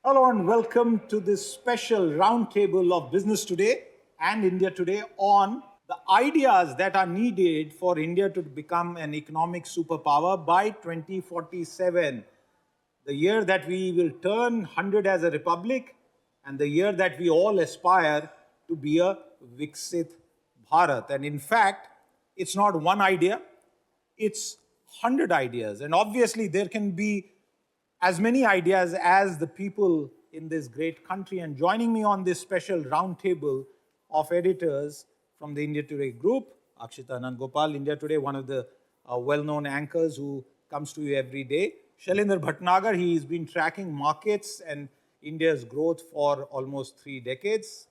Hello and welcome to this special roundtable of Business Today and India Today on the ideas that are needed for India to become an economic superpower by 2047, the year that we will turn 100 as a republic and the year that we all aspire to be a Viksit Bharat. And in fact, it's not one idea, it's 100 ideas. And obviously, there can be as many ideas as the people in this great country. And joining me on this special roundtable of editors from the India Today group, Akshita Anand-Gopal, India Today, one of the well-known anchors who comes to you every day. Shailendra Bhatnagar, he's been tracking markets and India's growth for almost 3 decades.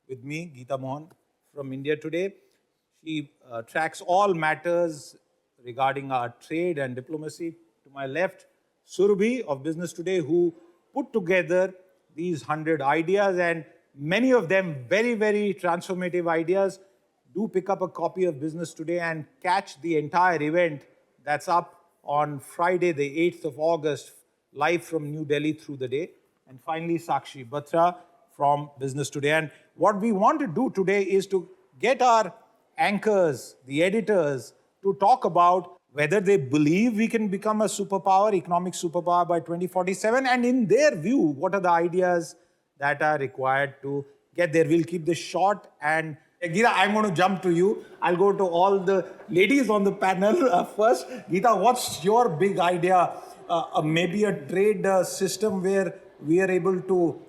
With me, Geeta Mohan from India Today. She tracks all matters regarding our trade and diplomacy. To my left, Surabhi of Business Today, who put together these 100 ideas, and many of them very, very transformative ideas. Do pick up a copy of Business Today and catch the entire event that's up on Friday, the 8th of August, live from New Delhi through the day. And finally, Sakshi Batra from Business Today. And what we want to do today is to get our anchors, the editors, to talk about whether they believe we can become a superpower, economic superpower by 2047, and in their view, what are the ideas that are required to get there. We'll keep this short. And Geeta, I'm going to jump to you. I'll go to all the ladies on the panel first. Geeta, what's your big idea? Maybe a trade system where we are able to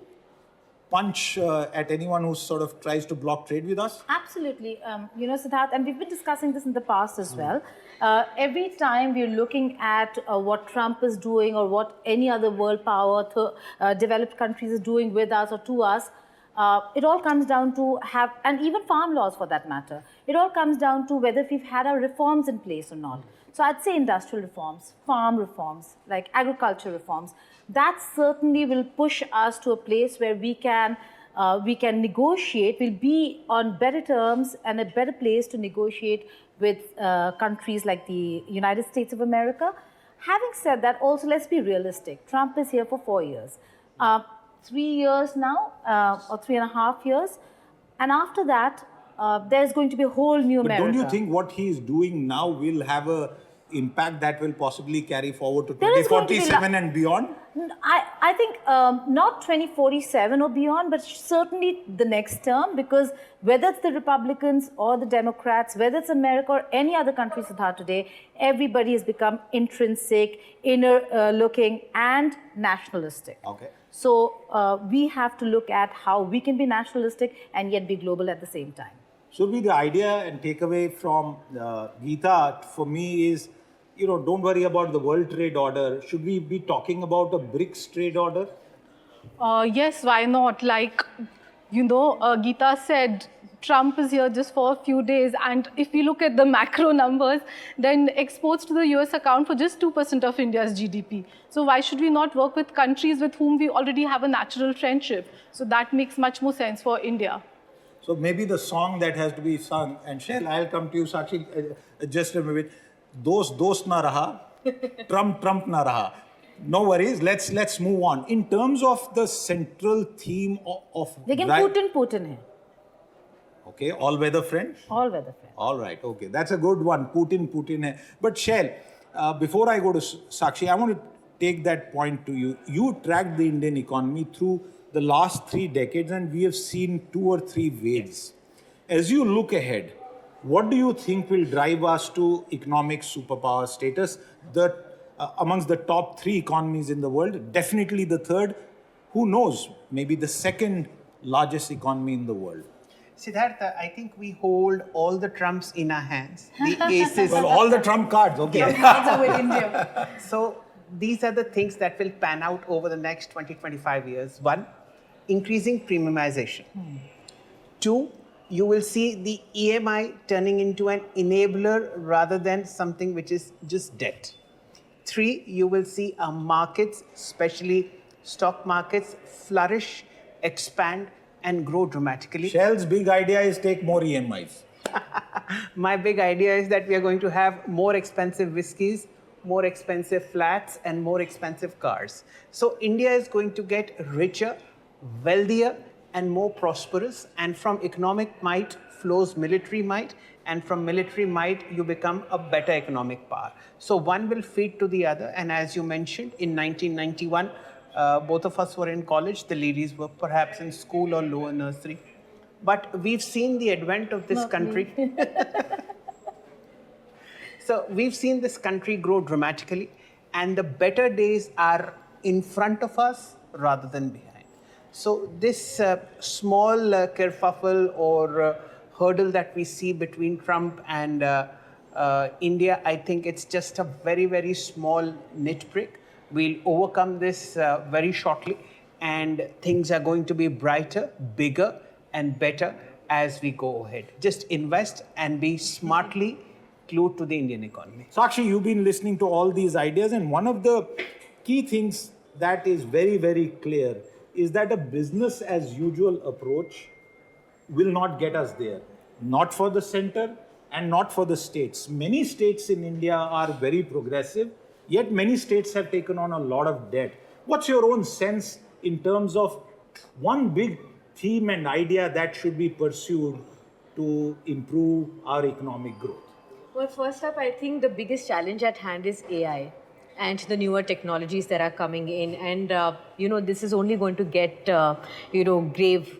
punch at anyone who sort of tries to block trade with us? Absolutely. Siddharth, and we've been discussing this in the past as well. Every time we're looking at what Trump is doing or what any other world power, developed countries is doing with us or to us, it all comes down to and even farm laws for that matter, it all comes down to whether we've had our reforms in place or not. So I'd say industrial reforms, farm reforms, like agriculture reforms, that certainly will push us to a place where we can negotiate, we'll be on better terms and a better place to negotiate with countries like the United States of America. Having said that, also let's be realistic. Trump is here for 4 years. 3 years now, or 3.5 years. And after that, there's going to be a whole new America. But don't you think what he's doing now will have a impact that will possibly carry forward to 2047 and beyond? I think not 2047 or beyond, but certainly the next term, because whether it's the Republicans or the Democrats, whether it's America or any other country, Siddharth, today, everybody has become intrinsic, inner-looking and nationalistic. Okay. So we have to look at how we can be nationalistic and yet be global at the same time. So the idea and takeaway from Geeta for me is, don't worry about the world trade order. Should we be talking about a BRICS trade order? Yes, why not? Like, Geeta said, Trump is here just for a few days. And if we look at the macro numbers, then exports to the US account for just 2% of India's GDP. So why should we not work with countries with whom we already have a natural friendship? So that makes much more sense for India. So maybe the song that has to be sung, and Shail, I'll come to you, Sakshi, just a minute. Dost na raha, Trump na raha. No worries, let's move on. In terms of the central theme of... Lekin Putin hai. Okay, all-weather friend? All-weather friend. All right, okay, that's a good one. Putin hai. But Shail, before I go to Sakshi, I want to take that point to you. You tracked the Indian economy through the last 3 decades, and we have seen 2 or 3 waves. As you look ahead, what do you think will drive us to economic superpower status? Amongst the top 3 economies in the world, definitely the third, who knows, maybe the second largest economy in the world. Siddhartha, I think we hold all the trumps in our hands. The aces. Well, all the trump cards, okay. Trump cards are with India. So these are the things that will pan out over the next 20-25 years. 1, increasing premiumization. 2, you will see the EMI turning into an enabler rather than something which is just debt. 3, you will see our markets, especially stock markets, flourish, expand and grow dramatically. Shell's big idea is take more EMIs. My big idea is that we are going to have more expensive whiskies, more expensive flats, and more expensive cars. So India is going to get richer, wealthier, and more prosperous. And from economic might flows military might. And from military might, you become a better economic power. So one will feed to the other. And as you mentioned, in 1991, both of us were in college. The ladies were perhaps in school or lower nursery. But we've seen the advent of this country. So we've seen this country grow dramatically, and the better days are in front of us rather than behind. So this small kerfuffle or hurdle that we see between Trump and India, I think it's just a very, very small nitpick. We'll overcome this very shortly, and things are going to be brighter, bigger, and better as we go ahead. Just invest and be smartly glued to the Indian economy. Sakshi, you've been listening to all these ideas, and one of the key things that is very, very clear is that a business as usual approach will not get us there. Not for the center and not for the states. Many states in India are very progressive, yet many states have taken on a lot of debt. What's your own sense in terms of one big theme and idea that should be pursued to improve our economic growth? Well, first up, I think the biggest challenge at hand is AI and the newer technologies that are coming in. And, this is only going to get, grave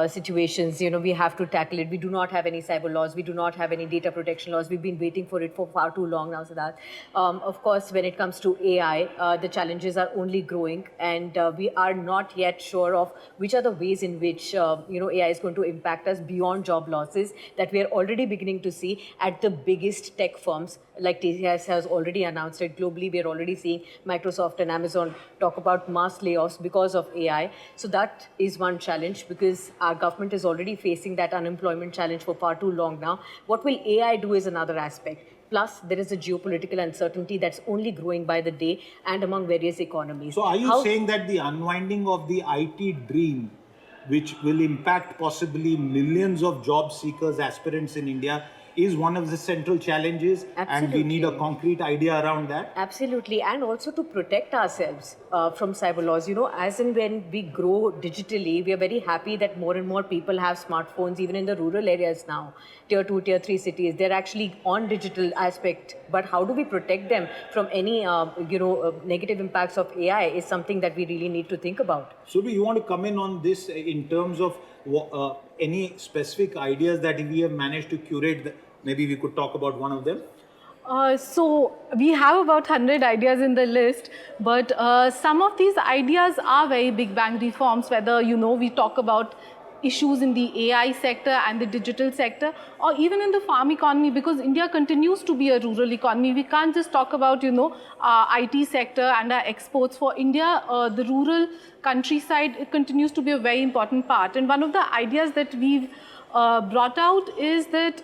situations. We have to tackle it. We do not have any cyber laws. We do not have any data protection laws. We've been waiting for it for far too long now, Siddharth. Of course, when it comes to AI, the challenges are only growing, and we are not yet sure of which are the ways in which, AI is going to impact us beyond job losses that we are already beginning to see at the biggest tech firms. Like TCS has already announced it globally. We are already seeing Microsoft and Amazon talk about mass layoffs because of AI. So that is one challenge, because our government is already facing that unemployment challenge for far too long now. What will AI do is another aspect. Plus, there is a geopolitical uncertainty that's only growing by the day and among various economies. So are you saying that the unwinding of the IT dream, which will impact possibly millions of job seekers, aspirants in India, is one of the central challenges? Absolutely. And we need a concrete idea around that? Absolutely, and also to protect ourselves from cyber laws. As and when we grow digitally, we are very happy that more and more people have smartphones, even in the rural areas now, tier 2, tier 3 cities. They're actually on digital aspect. But how do we protect them from any, negative impacts of AI is something that we really need to think about. Surabhi, you want to come in on this in terms of any specific ideas that we have managed to curate? Maybe we could talk about one of them. So we have about 100 ideas in the list, but some of these ideas are very big bang reforms, whether, we talk about issues in the AI sector and the digital sector, or even in the farm economy, because India continues to be a rural economy. We can't just talk about, IT sector and our exports. For India, the rural countryside, it continues to be a very important part. And one of the ideas that we've brought out is that,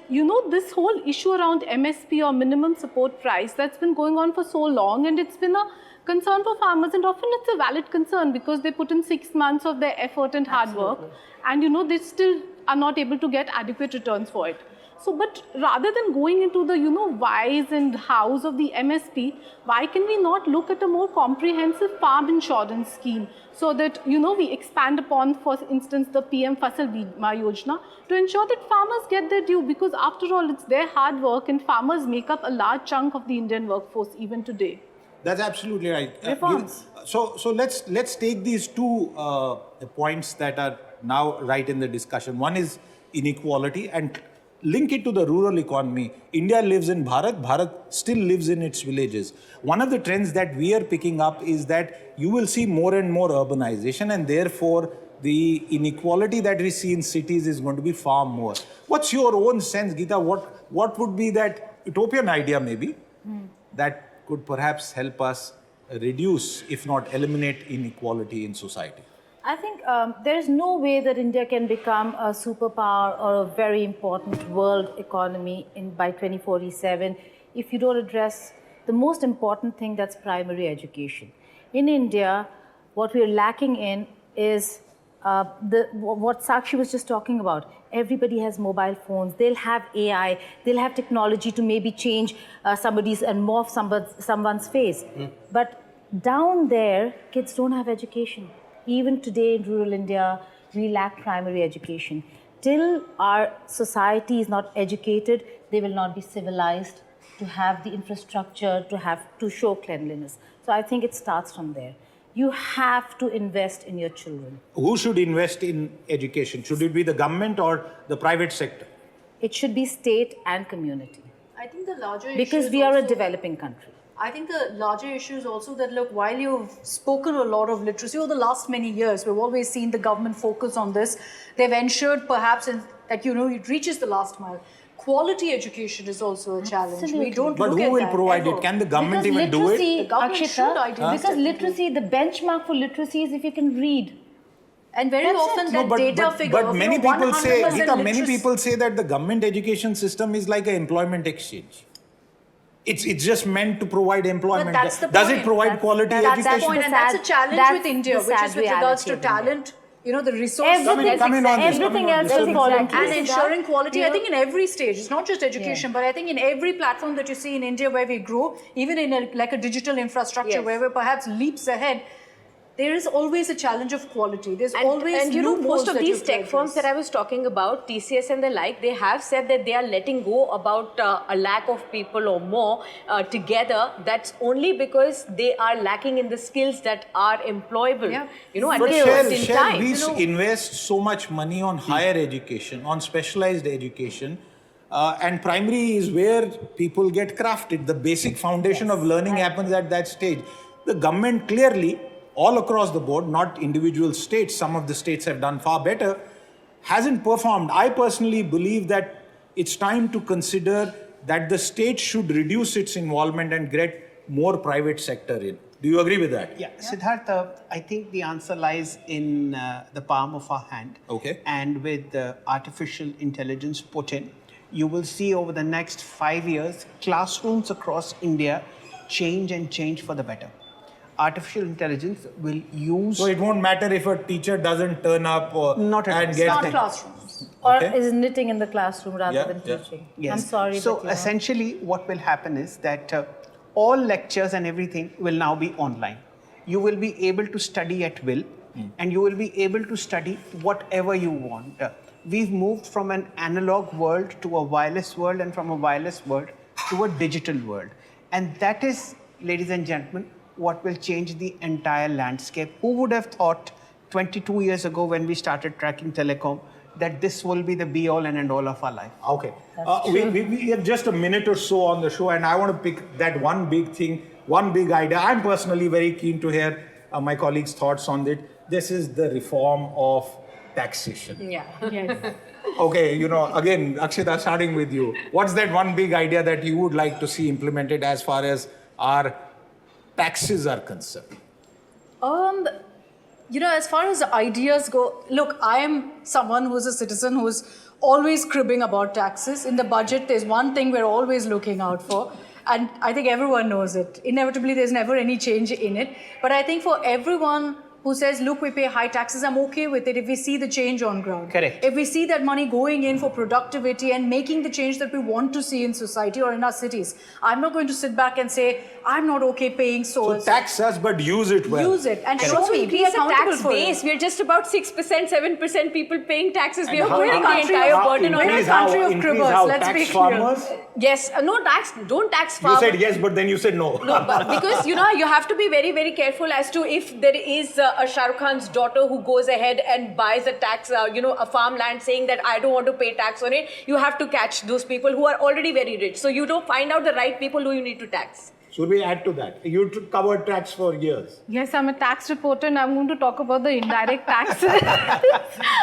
this whole issue around MSP or minimum support price that's been going on for so long, and it's been a concern for farmers, and often it's a valid concern because they put in 6 months of their effort and hard work, and they still are not able to get adequate returns for it. So, but rather than going into the, whys and hows of the MSP, why can we not look at a more comprehensive farm insurance scheme so that, we expand upon, for instance, the PM Fasal Bima Yojana to ensure that farmers get their due, because after all, it's their hard work, and farmers make up a large chunk of the Indian workforce even today. That's absolutely right. Reforms. So let's take these two points that are now right in the discussion. One is inequality, and link it to the rural economy. India lives in Bharat. Bharat still lives in its villages. One of the trends that we are picking up is that you will see more and more urbanization, and therefore the inequality that we see in cities is going to be far more. What's your own sense, Geeta? What would be that utopian idea maybe that could perhaps help us reduce, if not eliminate, inequality in society? I think there is no way that India can become a superpower or a very important world economy by 2047 if you don't address the most important thing, that's primary education. In India, what we're lacking in is what Sakshi was just talking about, everybody has mobile phones, they'll have AI, they'll have technology to maybe change somebody's and morph someone's face. But down there, kids don't have education. Even today in rural India, we lack primary education. Till our society is not educated, they will not be civilized to have the infrastructure, to show cleanliness. So I think it starts from there. You have to invest in your children. Who should invest in education? Should it be the government or the private sector? It should be state and community. I think the larger issue Because is we are a also- developing country. I think the larger issue is also that, look, while you've spoken a lot of literacy over the last many years, we've always seen the government focus on this. They've ensured perhaps that, it reaches the last mile. Quality education is also a challenge. Absolutely. We don't But look who at will that provide ever. it? Can the government Because even do it? literacy, The government Akshita, should ideally because step into literacy, the benchmark for literacy is if you can read. And very That's often it. that data figure but of, many people say, 100% Geeta, many literacy- people say that the government education system is like an employment exchange. It's just meant to provide employment. that's the Does it point. provide quality That's the education? point, and That's that's the a challenge sad- with India, that's the which is sad with regards to reality of India. talent, the resources. Everything, come in on this, everything come in on else this. will fall into And place. ensuring quality, You I know, think in every stage, it's not just education, but I think in every platform that you see in India where we grow, even in like a digital infrastructure Yes. where we're perhaps leaps ahead, there is always a challenge of quality. There's always and loopholes most of that these you tech firms that I was talking about, TCS and the like, they have said that they are letting go about a lack of people or more together. That's only because they are lacking in the skills that are employable. Yeah. At But this point in Shell, time. we invest so much money on higher education, on specialized education, and primary is where people get crafted. The basic foundation of learning happens at that stage. The government clearly, all across the board, not individual states, some of the states have done far better, hasn't performed. I personally believe that it's time to consider that the state should reduce its involvement and get more private sector in. Do you agree with that? Yeah, Siddhartha, I think the answer lies in the palm of our hand. Okay. And with artificial intelligence put in, you will see over the next 5 years, classrooms across India change for the better. Artificial intelligence will use... So it won't matter if a teacher doesn't turn up or Not at all. and get Smart the- classrooms. Or Okay. is knitting in the classroom rather Yeah, than yeah. teaching. Yes. I'm sorry, So but essentially, what will happen is that all lectures and everything will now be online. You will be able to study at will, and you will be able to study whatever you want. We've moved from an analog world to a wireless world, and from a wireless world to a digital world. And that is, ladies and gentlemen, what will change the entire landscape. Who would have thought 22 years ago when we started tracking telecom that this will be the be-all and end-all of our life? Okay. We have just a minute or so on the show, and I want to pick that one big thing, one big idea. I'm personally very keen to hear my colleagues' thoughts on it. This is the reform of taxation. Yeah. Yes. Okay, again, Akshita, starting with you. What's that one big idea that you would like to see implemented as far as our taxes are concerned? As far as ideas go, look, I am someone who's a citizen who's always cribbing about taxes. In the budget, there's one thing we're always looking out for, and I think everyone knows it. Inevitably, there's never any change in it. But I think for everyone who says, look, we pay high taxes, I'm okay with it if we see the change on ground. Correct. If we see that money going in for productivity and making the change that we want to see in society or in our cities, I'm not going to sit back and say, I'm not okay paying So so tax us, but use it well. use it and And show also me, be increase the accountable tax for it. base. We're just about 6%, 7% people paying taxes. We are how- putting the country entire of- burden on we're a Increase it. how- country of increase cribbers, how let's tax be clear. farmers? Yes, no tax, don't tax You farmers. said yes, but then you said no. No, but because you have to be very, very careful as to if there is a Shah Rukh Khan's daughter who goes ahead and buys a tax, a farmland, saying that I don't want to pay tax on it. You have to catch those people who are already very rich. So you don't find out the right people who you need to tax. Should we add to that? You covered tax for years. Yes, I'm a tax reporter and I'm going to talk about the indirect taxes.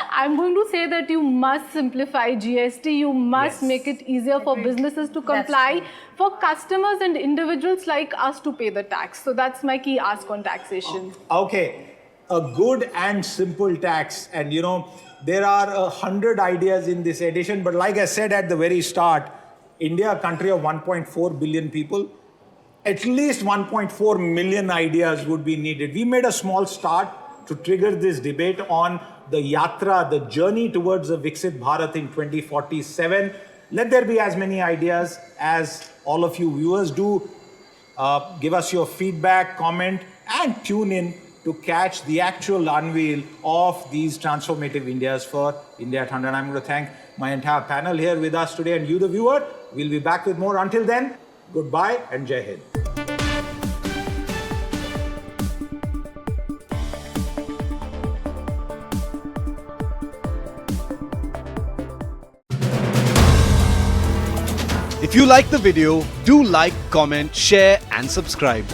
I'm going to say that you must simplify GST. You must make it easier for businesses to comply, for customers and individuals like us to pay the tax. So that's my key ask on taxation. Okay, a good and simple tax. And there are 100 ideas in this edition. But like I said at the very start, India, a country of 1.4 billion people, at least 1.4 million ideas would be needed. We made a small start. to trigger this debate on the yatra, the journey towards a Viksit Bharat in 2047. Let there be as many ideas as all of you viewers do. Give us your feedback, comment, and tune in to catch the actual unveil of these transformative Indias for India at 100. I'm going to thank my entire panel here with us today and you, the viewer. We'll be back with more. Until then, goodbye and Jai Hind. If you like the video, do like, comment, share and subscribe.